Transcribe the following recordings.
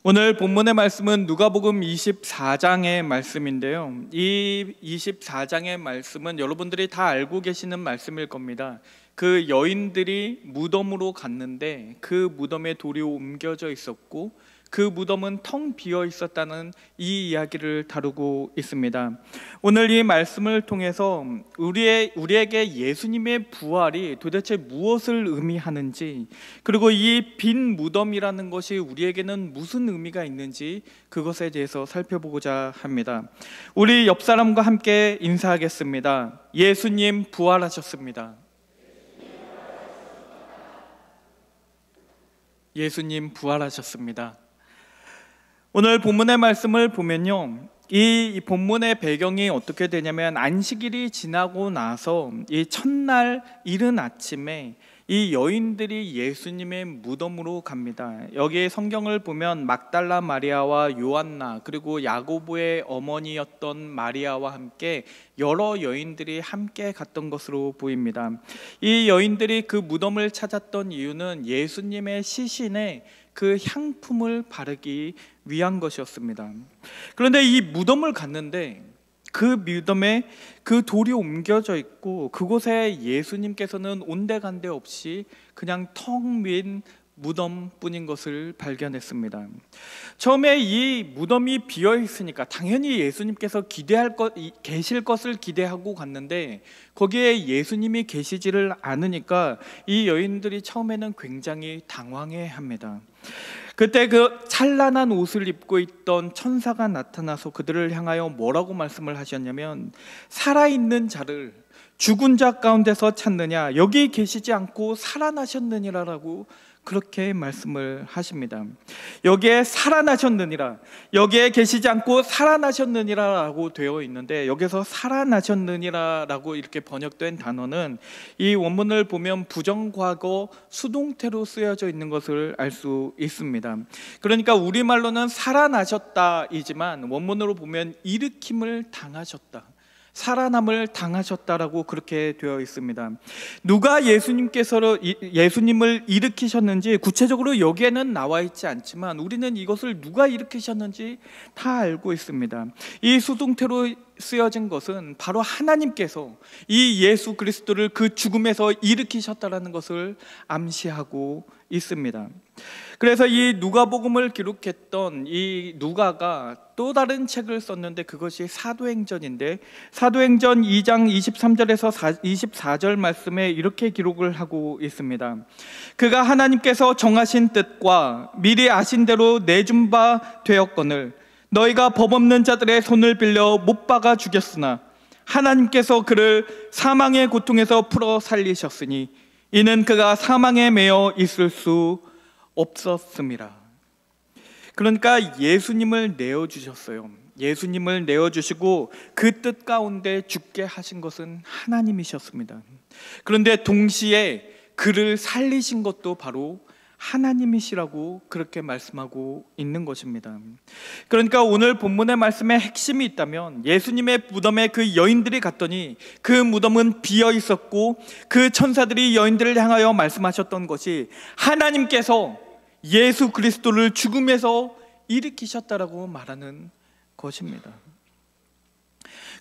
오늘 본문의 말씀은 누가복음 24장의 말씀인데요. 이 24장의 말씀은 여러분들이 다 알고 계시는 말씀일 겁니다. 그 여인들이 무덤으로 갔는데 그 무덤에 돌이 옮겨져 있었고 그 무덤은 텅 비어 있었다는 이 이야기를 다루고 있습니다. 오늘 이 말씀을 통해서 우리에게 예수님의 부활이 도대체 무엇을 의미하는지, 그리고 이 빈 무덤이라는 것이 우리에게는 무슨 의미가 있는지 그것에 대해서 살펴보고자 합니다. 우리 옆 사람과 함께 인사하겠습니다. 예수님 부활하셨습니다. 예수님 부활하셨습니다. 오늘 본문의 말씀을 보면요, 이 본문의 배경이 어떻게 되냐면 안식일이 지나고 나서 이 첫날 이른 아침에 이 여인들이 예수님의 무덤으로 갑니다. 여기 성경을 보면 막달라 마리아와 요한나 그리고 야고보의 어머니였던 마리아와 함께 여러 여인들이 함께 갔던 것으로 보입니다. 이 여인들이 그 무덤을 찾았던 이유는 예수님의 시신에 그 향품을 바르기 위한 것이었습니다. 그런데 이 무덤을 갔는데 그 무덤에 그 돌이 옮겨져 있고 그곳에 예수님께서는 온데간데 없이 그냥 텅 빈 무덤뿐인 것을 발견했습니다. 처음에 이 무덤이 비어 있으니까 당연히 예수님께서 계실 것을 기대하고 갔는데 거기에 예수님이 계시지를 않으니까 이 여인들이 처음에는 굉장히 당황해합니다. 그때 그 찬란한 옷을 입고 있던 천사가 나타나서 그들을 향하여 뭐라고 말씀을 하셨냐면, 살아있는 자를 죽은 자 가운데서 찾느냐, 여기 계시지 않고 살아나셨느니라라고 그렇게 말씀을 하십니다. 여기에 살아나셨느니라, 여기에 계시지 않고 살아나셨느니라라고 되어 있는데, 여기서 살아나셨느니라라고 이렇게 번역된 단어는 이 원문을 보면 부정과거 수동태로 쓰여져 있는 것을 알 수 있습니다. 그러니까 우리말로는 살아나셨다이지만 원문으로 보면 일으킴을 당하셨다, 살아남을 당하셨다라고 그렇게 되어 있습니다. 누가 예수님을 일으키셨는지 구체적으로 여기에는 나와 있지 않지만 우리는 이것을 누가 일으키셨는지 다 알고 있습니다. 이 수동태로 쓰여진 것은 바로 하나님께서 이 예수 그리스도를 그 죽음에서 일으키셨다라는 것을 암시하고 있습니다. 그래서 이 누가복음을 기록했던 이 누가가 또 다른 책을 썼는데 그것이 사도행전인데, 사도행전 2장 23절에서 24절 말씀에 이렇게 기록을 하고 있습니다. 그가 하나님께서 정하신 뜻과 미리 아신 대로 내준 바 되었거늘 너희가 법 없는 자들의 손을 빌려 못 박아 죽였으나 하나님께서 그를 사망의 고통에서 풀어 살리셨으니 이는 그가 사망에 매여 있을 수 없었습니다. 그러니까 예수님을 내어주셨어요. 예수님을 내어주시고 그 뜻 가운데 죽게 하신 것은 하나님이셨습니다. 그런데 동시에 그를 살리신 것도 바로 하나님이시라고 그렇게 말씀하고 있는 것입니다. 그러니까 오늘 본문의 말씀에 핵심이 있다면, 예수님의 무덤에 그 여인들이 갔더니 그 무덤은 비어 있었고 그 천사들이 여인들을 향하여 말씀하셨던 것이 하나님께서 예수 그리스도를 죽음에서 일으키셨다라고 말하는 것입니다.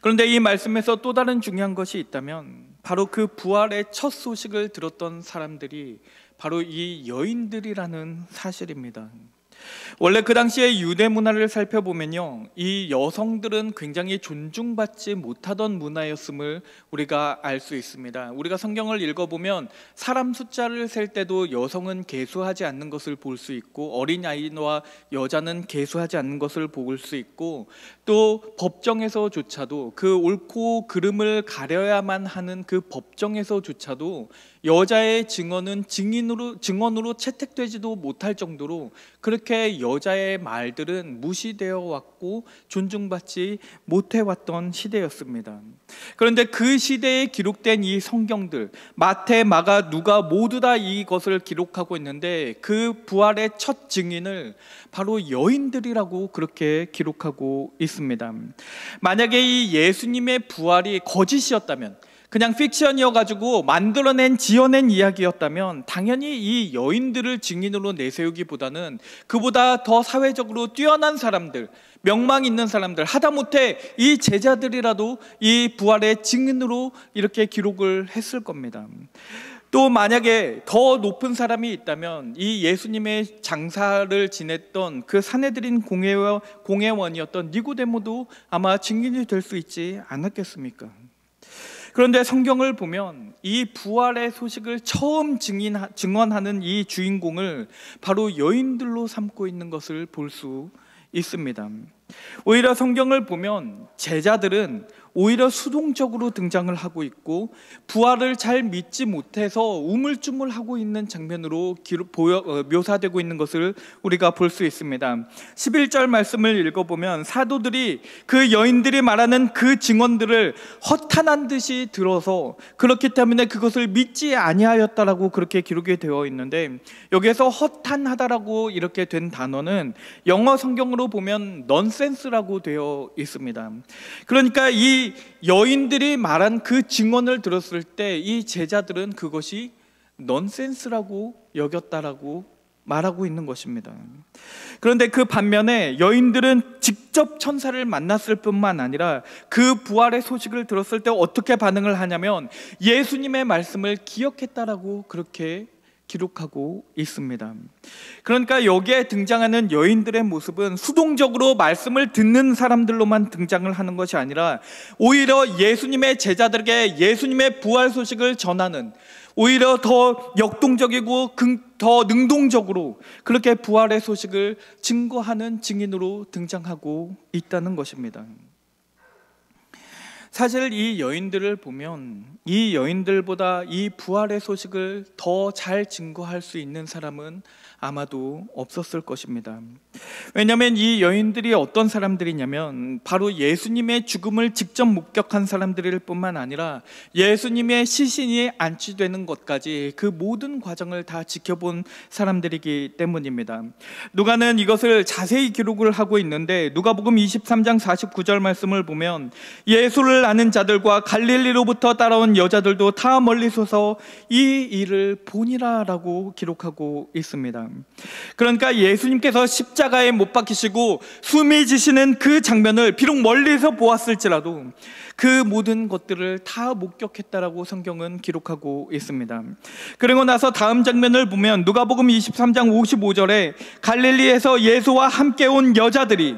그런데 이 말씀에서 또 다른 중요한 것이 있다면 바로 그 부활의 첫 소식을 들었던 사람들이 바로 이 여인들이라는 사실입니다. 원래 그 당시에 유대 문화를 살펴보면요, 이 여성들은 굉장히 존중받지 못하던 문화였음을 우리가 알 수 있습니다. 우리가 성경을 읽어보면 사람 숫자를 셀 때도 여성은 계수하지 않는 것을 볼 수 있고 어린아이와 여자는 계수하지 않는 것을 볼 수 있고, 또 법정에서조차도 그 옳고 그름을 가려야만 하는 그 법정에서조차도 여자의 증언은 증언으로 채택되지도 못할 정도로 그렇게 여자의 말들은 무시되어 왔고 존중받지 못해 왔던 시대였습니다. 그런데 그 시대에 기록된 이 성경들, 마태, 마가, 누가 모두 다 이것을 기록하고 있는데 그 부활의 첫 증인을 바로 여인들이라고 그렇게 기록하고 있습니다. 만약에 이 예수님의 부활이 거짓이었다면, 그냥 픽션이어가지고 만들어낸 지어낸 이야기였다면 당연히 이 여인들을 증인으로 내세우기보다는 그보다 더 사회적으로 뛰어난 사람들, 명망 있는 사람들, 하다못해 이 제자들이라도 이 부활의 증인으로 이렇게 기록을 했을 겁니다. 또 만약에 더 높은 사람이 있다면 이 예수님의 장사를 지냈던 그 산헤드린 공회원이었던 니고데모도 아마 증인이 될 수 있지 않았겠습니까? 그런데 성경을 보면 이 부활의 소식을 처음 증언하는 이 주인공을 바로 여인들로 삼고 있는 것을 볼 수 있습니다. 오히려 성경을 보면 제자들은 오히려 수동적으로 등장을 하고 있고 부활을 잘 믿지 못해서 우물쭈물하고 있는 장면으로 묘사되고 있는 것을 우리가 볼 수 있습니다. 11절 말씀을 읽어보면 사도들이 그 여인들이 말하는 그 증언들을 허탄한 듯이 들어서 그렇기 때문에 그것을 믿지 아니하였다라고 그렇게 기록이 되어 있는데, 여기에서 허탄하다라고 이렇게 된 단어는 영어 성경으로 보면 넌센스라고 되어 있습니다. 그러니까 이 여인들이 말한 그 증언을 들었을 때 이 제자들은 그것이 넌센스라고 여겼다라고 말하고 있는 것입니다. 그런데 그 반면에 여인들은 직접 천사를 만났을 뿐만 아니라 그 부활의 소식을 들었을 때 어떻게 반응을 하냐면 예수님의 말씀을 기억했다라고 그렇게 기록하고 있습니다. 그러니까 여기에 등장하는 여인들의 모습은 수동적으로 말씀을 듣는 사람들로만 등장을 하는 것이 아니라 오히려 예수님의 제자들에게 예수님의 부활 소식을 전하는, 오히려 더 역동적이고 더 능동적으로 그렇게 부활의 소식을 증거하는 증인으로 등장하고 있다는 것입니다. 사실 이 여인들을 보면 이 여인들보다 이 부활의 소식을 더 잘 증거할 수 있는 사람은 아마도 없었을 것입니다. 왜냐하면 이 여인들이 어떤 사람들이냐면 바로 예수님의 죽음을 직접 목격한 사람들일 뿐만 아니라 예수님의 시신이 안치되는 것까지 그 모든 과정을 다 지켜본 사람들이기 때문입니다. 누가는 이것을 자세히 기록을 하고 있는데 누가복음 23장 49절 말씀을 보면 예수를 아는 자들과 갈릴리로부터 따라온 여자들도 다 멀리 서서 이 일을 보니라라고 기록하고 있습니다. 그러니까 예수님께서 십자가에 못 박히시고 숨이 지시는 그 장면을 비록 멀리서 보았을지라도 그 모든 것들을 다 목격했다라고 성경은 기록하고 있습니다. 그리고 나서 다음 장면을 보면 누가복음 23장 55절에 갈릴리에서 예수와 함께 온 여자들이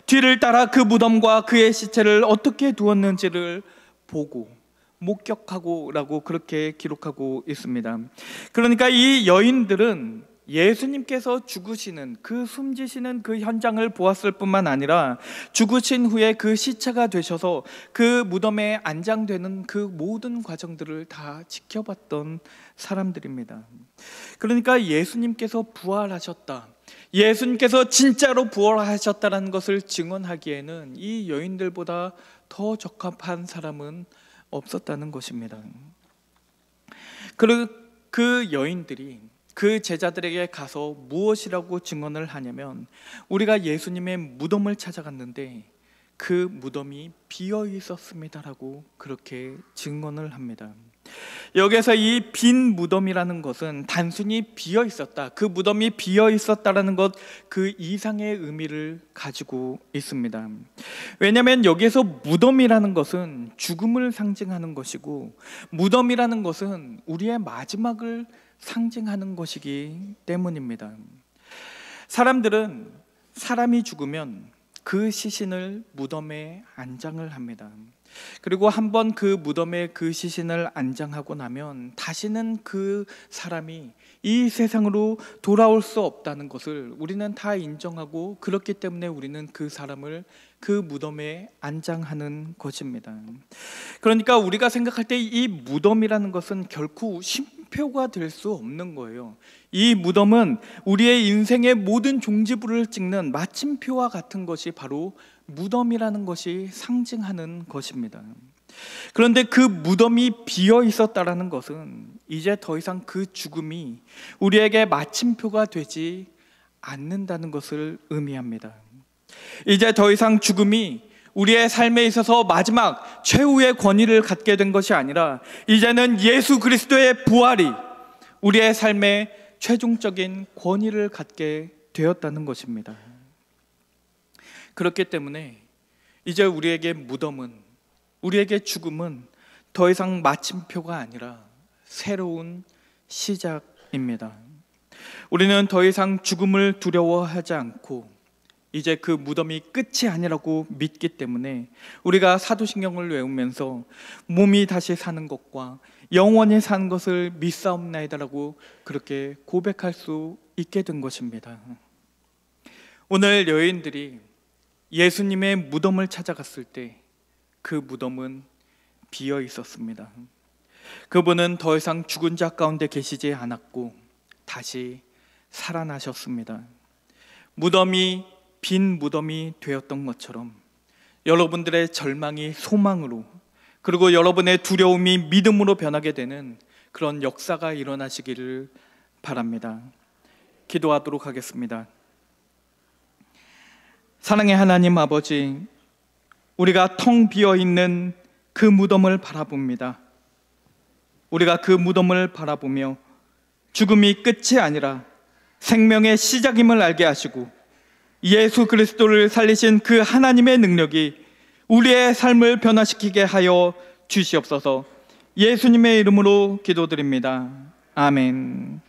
뒤를 따라 그 무덤과 그의 시체를 어떻게 두었는지를 보고 목격하고 라고 그렇게 기록하고 있습니다. 그러니까 이 여인들은 예수님께서 죽으시는 그 숨지시는 그 현장을 보았을 뿐만 아니라 죽으신 후에 그 시체가 되셔서 그 무덤에 안장되는 그 모든 과정들을 다 지켜봤던 사람들입니다. 그러니까 예수님께서 부활하셨다, 예수님께서 진짜로 부활하셨다는 것을 증언하기에는 이 여인들보다 더 적합한 사람은 없었다는 것입니다. 그리고 그 여인들이 그 제자들에게 가서 무엇이라고 증언을 하냐면 우리가 예수님의 무덤을 찾아갔는데 그 무덤이 비어 있었습니다라고 그렇게 증언을 합니다. 여기서 이 빈 무덤이라는 것은 단순히 비어 있었다, 그 무덤이 비어 있었다라는 것 그 이상의 의미를 가지고 있습니다. 왜냐하면 여기에서 무덤이라는 것은 죽음을 상징하는 것이고 무덤이라는 것은 우리의 마지막을 상징하는 것이기 때문입니다. 사람들은 사람이 죽으면 그 시신을 무덤에 안장을 합니다. 그리고 한번 그 무덤에 그 시신을 안장하고 나면 다시는 그 사람이 이 세상으로 돌아올 수 없다는 것을 우리는 다 인정하고, 그렇기 때문에 우리는 그 사람을 그 무덤에 안장하는 것입니다. 그러니까 우리가 생각할 때 이 무덤이라는 것은 결코 쉼표가 될 수 없는 거예요. 이 무덤은 우리의 인생의 모든 종지부를 찍는 마침표와 같은 것이 바로 무덤이라는 것이 상징하는 것입니다. 그런데 그 무덤이 비어 있었다라는 것은 이제 더 이상 그 죽음이 우리에게 마침표가 되지 않는다는 것을 의미합니다. 이제 더 이상 죽음이 우리의 삶에 있어서 마지막 최후의 권위를 갖게 된 것이 아니라 이제는 예수 그리스도의 부활이 우리의 삶의 최종적인 권위를 갖게 되었다는 것입니다. 그렇기 때문에 이제 우리에게 무덤은, 우리에게 죽음은 더 이상 마침표가 아니라 새로운 시작입니다. 우리는 더 이상 죽음을 두려워하지 않고 이제 그 무덤이 끝이 아니라고 믿기 때문에 우리가 사도신경을 외우면서 몸이 다시 사는 것과 영원히 사는 것을 믿사옵나이다라고 그렇게 고백할 수 있게 된 것입니다. 오늘 여인들이 예수님의 무덤을 찾아갔을 때 그 무덤은 비어 있었습니다. 그분은 더 이상 죽은 자 가운데 계시지 않았고 다시 살아나셨습니다. 무덤이 빈 무덤이 되었던 것처럼 여러분들의 절망이 소망으로, 그리고 여러분의 두려움이 믿음으로 변하게 되는 그런 역사가 일어나시기를 바랍니다. 기도하도록 하겠습니다. 사랑의 하나님 아버지, 우리가 텅 비어있는 그 무덤을 바라봅니다. 우리가 그 무덤을 바라보며 죽음이 끝이 아니라 생명의 시작임을 알게 하시고 예수 그리스도를 살리신 그 하나님의 능력이 우리의 삶을 변화시키게 하여 주시옵소서. 예수님의 이름으로 기도드립니다. 아멘.